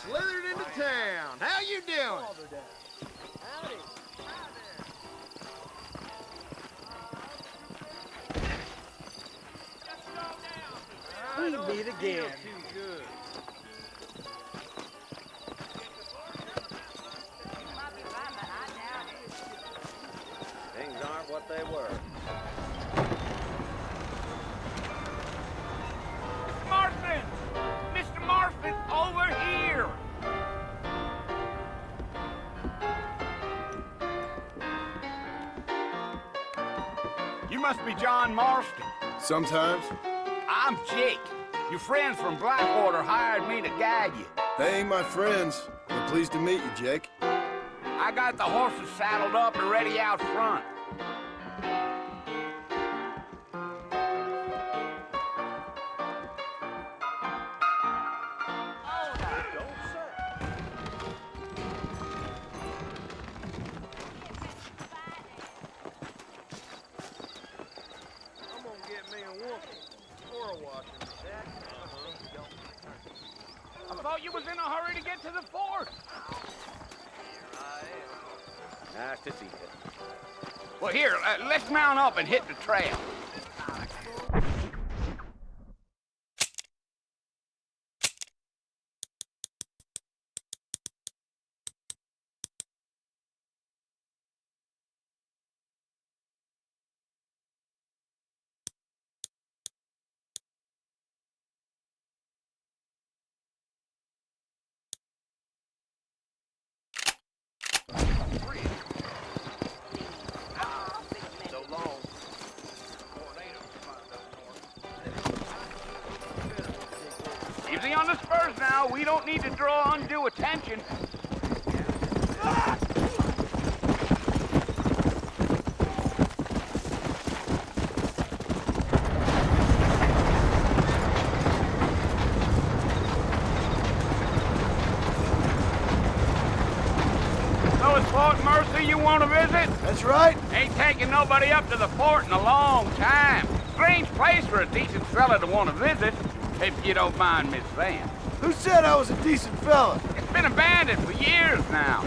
slithered into town. How you doing? We meet again. Too good. Things aren't what they were. Marston! Mr. Marston, over here! You must be John Marston. Sometimes. I'm Jake. Your friends from Blackwater hired me to guide you. They ain't my friends. I'm pleased to meet you, Jake. I got the horses saddled up and ready out front. I'm gonna get me a whooping or a washing. I thought you was in a hurry to get to the fort. Nice to see you. Well, here, let's mount up and hit the trail. Easy on the spurs now. We don't need to draw undue attention. So it's Fort Mercy you want to visit? That's right. Ain't taking nobody up to the fort in a long time. Strange place for a decent fella to want to visit, if you don't mind me saying. Who said I was a decent fella? It's been abandoned for years now.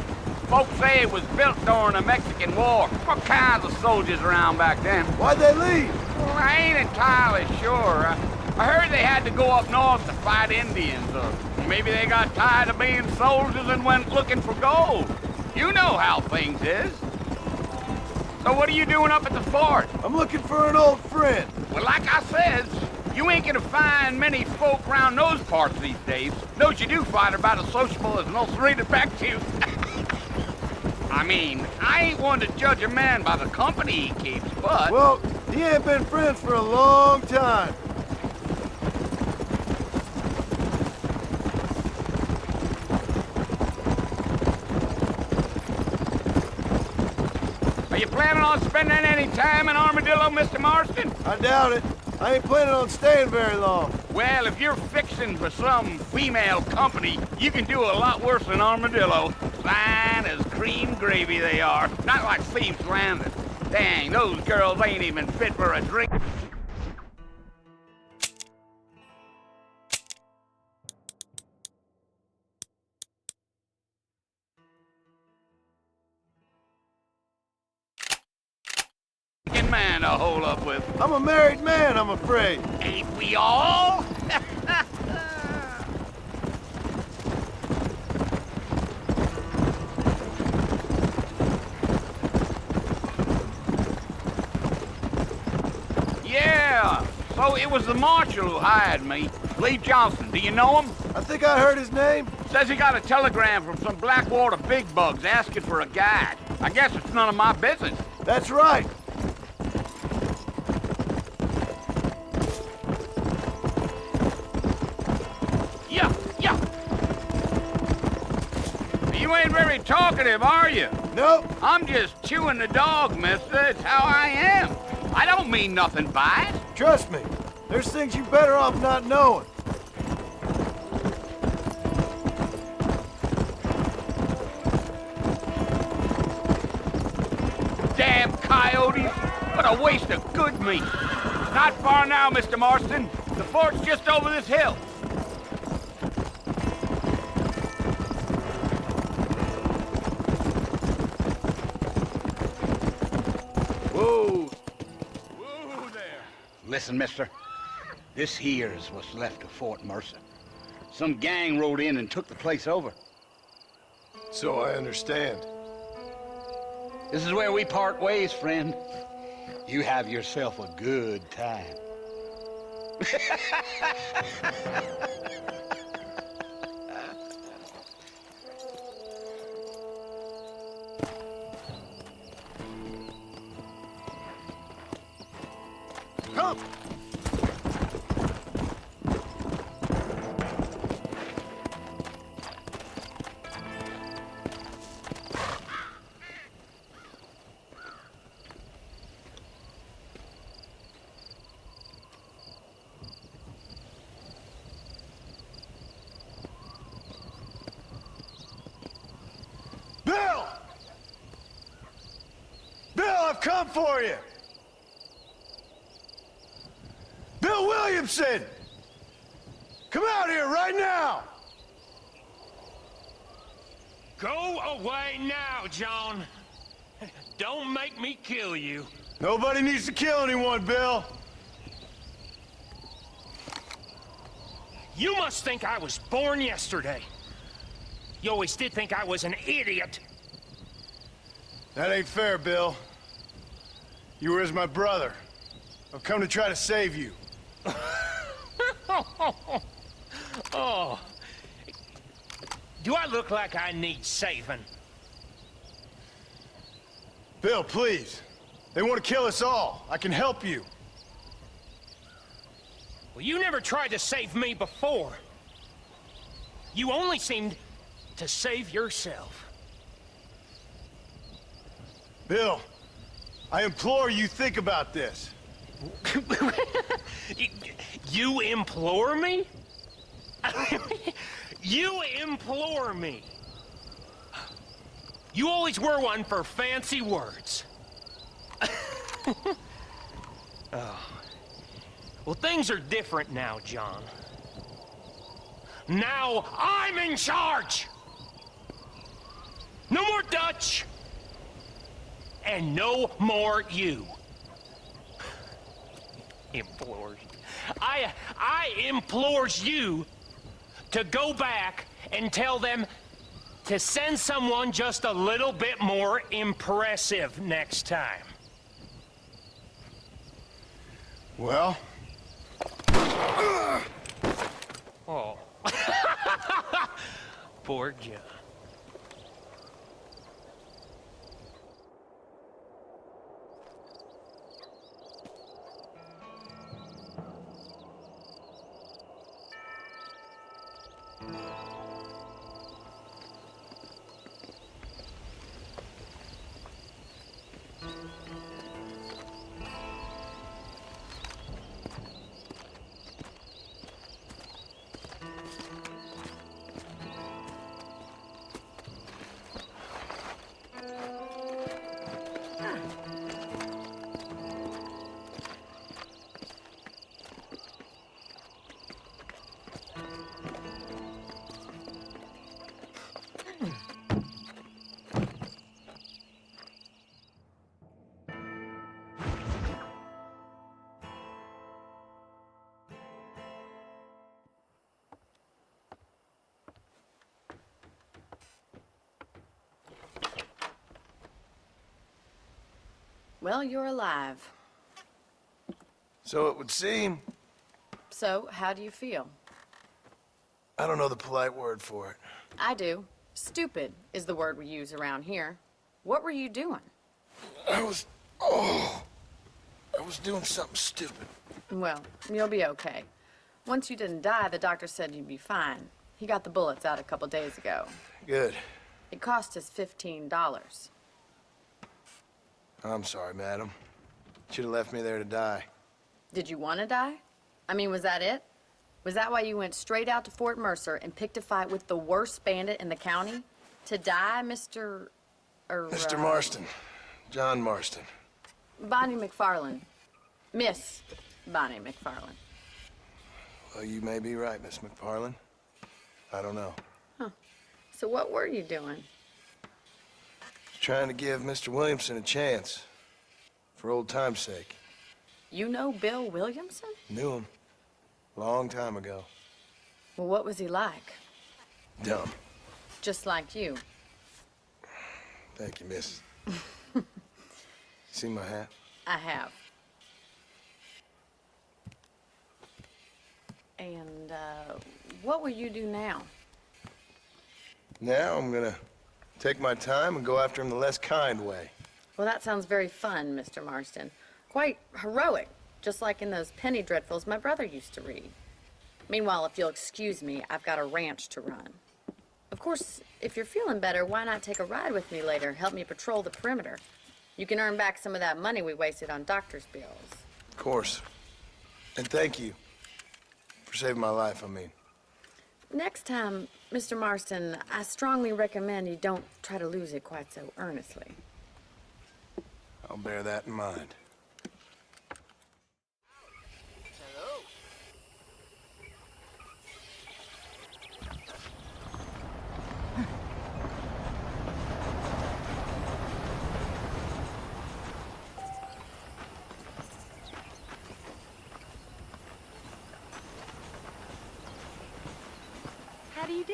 Folks say it was built during the Mexican War. What kinds of soldiers around back then? Why'd they leave? Well, I ain't entirely sure. I heard they had to go up north to fight Indians, or maybe they got tired of being soldiers and went looking for gold. You know how things is. So what are you doing up at the fort? I'm looking for an old friend. Well, like I said, you ain't gonna find many folk around those parts these days. Those you do find are about as sociable as an ulcerated back tooth. I mean, I ain't one to judge a man by the company he keeps, but... Well, he ain't been friends for a long time. Are you planning on spending any time in Armadillo, Mr. Marston? I doubt it. I ain't planning on staying very long. Well, if you're fixing for some female company, you can do a lot worse than Armadillo. Fine as cream gravy they are. Not like Thieves Landing. Dang, those girls ain't even fit for a drink. Man to hole up with. I'm a married man, I'm afraid. Ain't we all? Yeah, so it was the marshal who hired me. Lee Johnson, do you know him? I think I heard his name. Says he got a telegram from some Blackwater big bugs asking for a guide. I guess it's none of my business. That's right. You ain't very talkative, are you? Nope. I'm just chewing the dog, mister. It's how I am. I don't mean nothing by it. Trust me, there's things you better off not knowing. Damn coyotes. What a waste of good meat. Not far now, Mr. Marston. The fort's just over this hill. Whoa! Whoa there! Listen, mister. This here is what's left of Fort Mercer. Some gang rode in and took the place over. So I understand. This is where we part ways, friend. You have yourself a good time. Come! Bill! Bill, I've come for you! Bill Williamson! Come out here right now! Go away now, John. Don't make me kill you. Nobody needs to kill anyone, Bill. You must think I was born yesterday. You always did think I was an idiot. That ain't fair, Bill. You were as my brother. I've come to try to save you. Oh. Do I look like I need saving? Bill, please. They want to kill us all. I can help you. Well, you never tried to save me before. You only seemed to save yourself. Bill, I implore you think about this. You implore me? You implore me. You always were one for fancy words. Oh. Well, things are different now, John. Now I'm in charge! No more Dutch! And no more you. Implores. I implores you to go back and tell them to send someone just a little bit more impressive next time. Well? Oh. Poor John. Well, you're alive. So it would seem. So, how do you feel? I don't know the polite word for it. I do. Stupid is the word we use around here. What were you doing? I was doing something stupid. Well, you'll be okay. Once you didn't die, the doctor said you'd be fine. He got the bullets out a couple days ago. Good. It cost us $15. I'm sorry, madam. Should have left me there to die. Did you want to die? I mean, was that it? Was that why you went straight out to Fort Mercer and picked a fight with the worst bandit in the county? To die, Mr. Mr. Marston. John Marston. Bonnie McFarland. Miss Bonnie McFarland. Well, you may be right, Miss McFarland. I don't know. Huh. So what were you doing? Trying to give Mr. Williamson a chance. for old time's sake. You know Bill Williamson? Knew him. Long time ago. Well, what was he like? Dumb. Just like you. Thank you, miss. See my hat? I have. And, what will you do now? Now I'm gonna take my time and go after him the less kind way. Well, that sounds very fun, Mr. Marston. Quite heroic, just like in those penny dreadfuls my brother used to read. Meanwhile, if you'll excuse me, I've got a ranch to run. Of course, if you're feeling better, why not take a ride with me later? Help me patrol the perimeter. You can earn back some of that money we wasted on doctor's bills. Of course. And thank you for saving my life, I mean. Next time, Mr. Marston, I strongly recommend you don't try to lose it quite so earnestly. I'll bear that in mind. How do you do?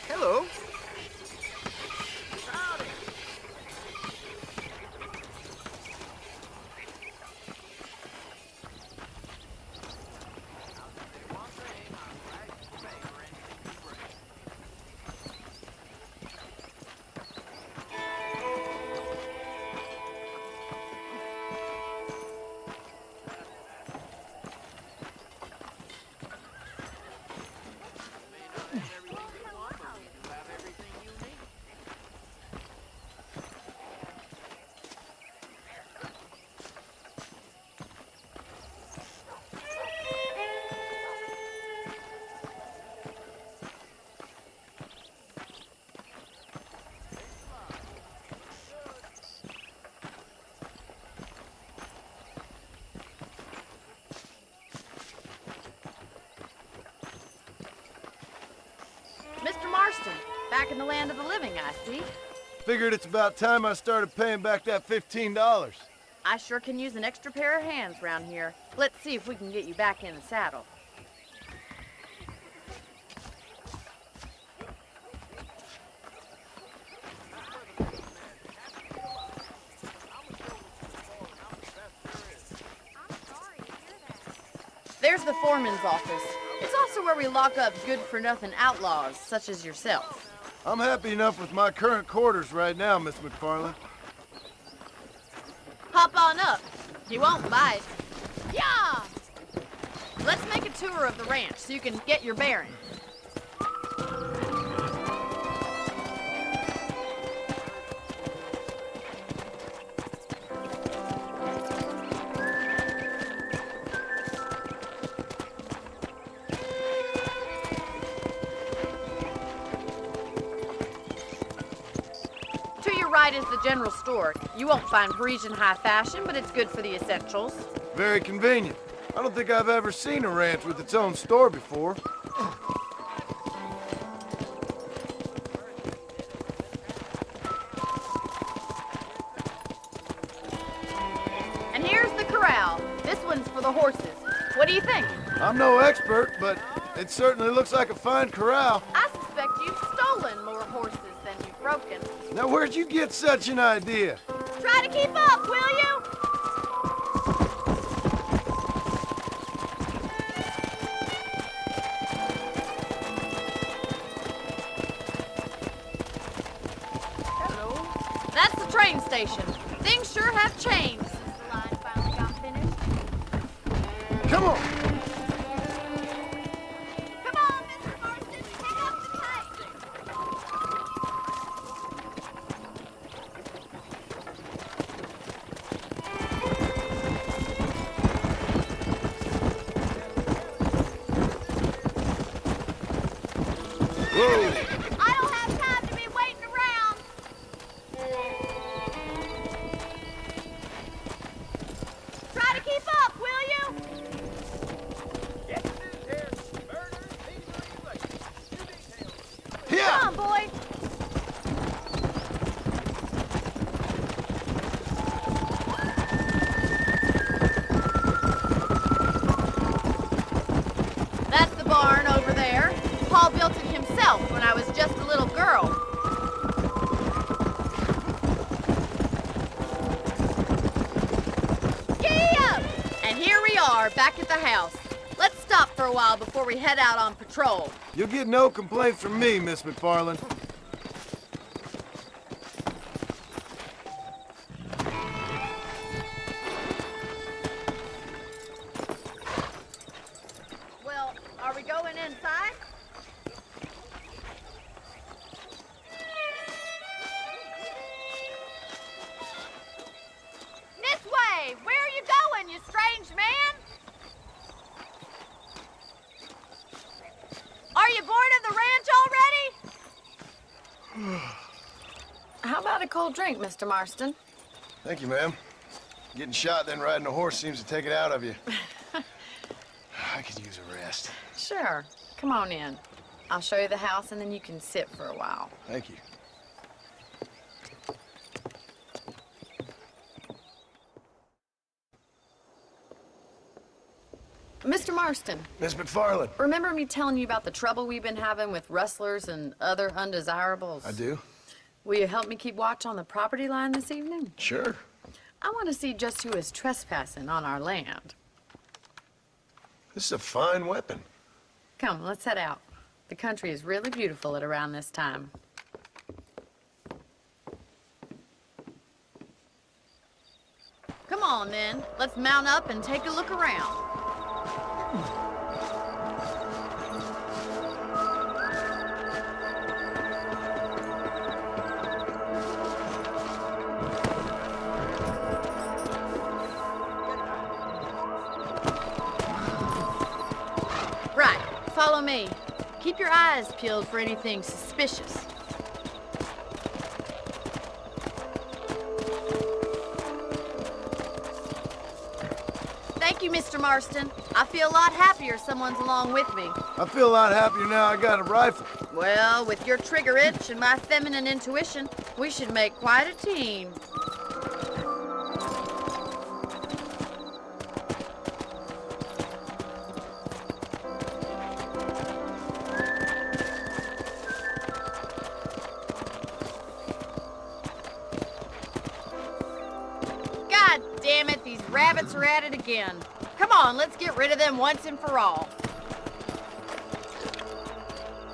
Hello. Mr. Marston, back in the land of the living, I see. Figured it's about time I started paying back that $15. I sure can use an extra pair of hands round here. Let's see if we can get you back in the saddle. There's the foreman's office. It's also where we lock up good-for-nothing outlaws, such as yourself. I'm happy enough with my current quarters right now, Miss McFarland. Hop on up. You won't bite. Yeah! Let's make a tour of the ranch so you can get your bearings. To your right is the general store. You won't find Parisian high fashion, but it's good for the essentials. Very convenient. I don't think I've ever seen a ranch with its own store before. And here's the corral. This one's for the horses. What do you think? I'm no expert, but it certainly looks like a fine corral. I suspect you've stolen more horses than you've broken. Now, where'd you get such an idea? Try to keep up, will you? Hello. That's the train station. Things sure have changed since the line finally got finished. Come on! I don't have time to be waiting around. Try to keep up, will you? Yeah. Come on, boy. That's the barn over there. Paul built it himself when I was just a little girl. Yeah! And here we are, back at the house. Let's stop for a while before we head out on patrol. You'll get no complaints from me, Miss McFarland. Well, are we going inside? This way! Where are you going, you strange man? Are you bored of the ranch already? How about a cold drink, Mr. Marston? Thank you, ma'am. Getting shot then riding a horse seems to take it out of you. I could use a rest. Sure. Come on in. I'll show you the house and then you can sit for a while. Thank you. Mr. Marston, Miss McFarland. remember me telling you about the trouble we've been having with rustlers and other undesirables? I do? Will you help me keep watch on the property line this evening? Sure. I want to see just who is trespassing on our land. This is a fine weapon. Come, let's head out. The country is really beautiful at around this time. Come on, then. Let's mount up and take a look around. Right, follow me. Keep your eyes peeled for anything suspicious. Thank you, Mr. Marston. I feel a lot happier someone's along with me. I feel a lot happier now I got a rifle. Well, with your trigger itch and my feminine intuition, we should make quite a team. God damn it, these rabbits are at it again. Come on, let's get rid of them once and for all.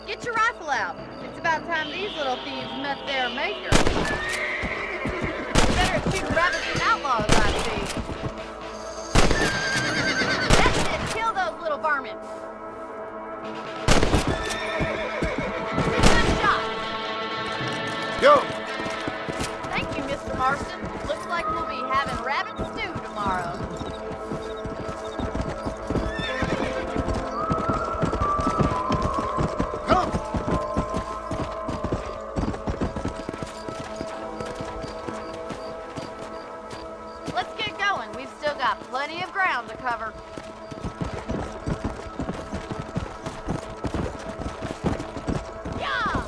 Get your rifle out. It's about time these little thieves met their maker. You're better at shooting rabbits than outlaws, I see. That's it, kill those little varmints. Good shot. Go! Thank you, Mr. Marston. Looks like we'll be having rabbit stew tomorrow. Come! Let's get going. We've still got plenty of ground to cover. Yeah!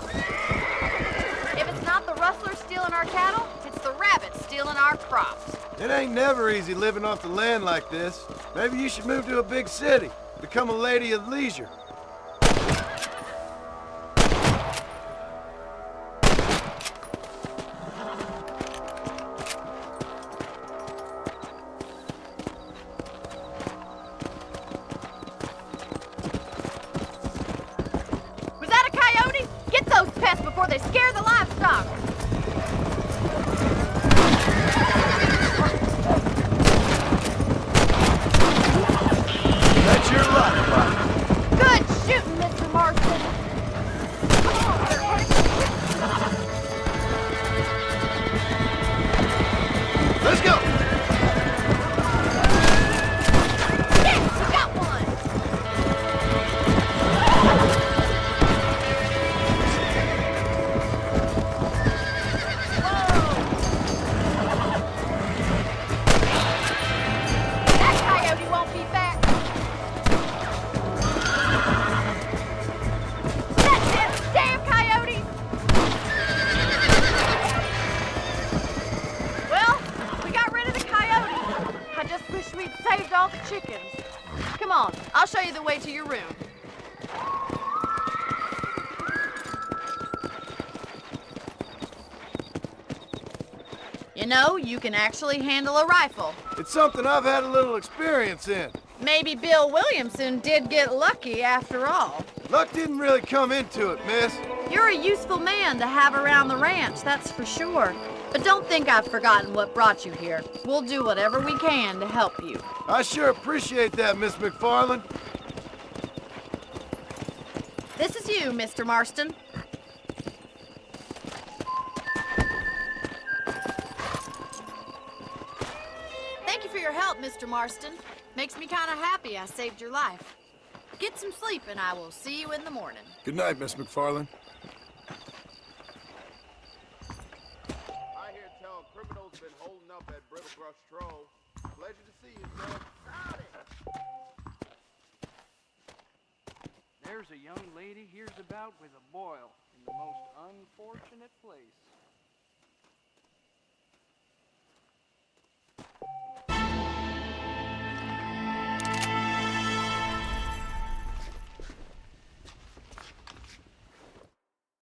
If it's not the rustlers stealing our cattle, it's the rabbits stealing our crops. It ain't never easy living off the land like this. Maybe you should move to a big city. Become a lady of leisure. Was that a coyote? Get those pests before they scare the livestock. That's your luck, bud. Good shooting, Mr. Marston. Come on, they're heading. Let's go! Yes, we got one. on, I'll show you the way to your room. You know, you can actually handle a rifle. It's something I've had a little experience in. Maybe Bill Williamson did get lucky after all. Luck didn't really come into it, miss. You're a useful man to have around the ranch, that's for sure. But don't think I've forgotten what brought you here. We'll do whatever we can to help you. I sure appreciate that, Miss McFarland. This is you, Mr. Marston. Thank you for your help, Mr. Marston. Makes me kind of happy I saved your life. Get some sleep and I will see you in the morning. Good night, Miss McFarland. I hear tell criminals been holding up at Brittle Brush Troll. Pleasure to see you, sir. There's a young lady here's about with a boil in the most unfortunate place.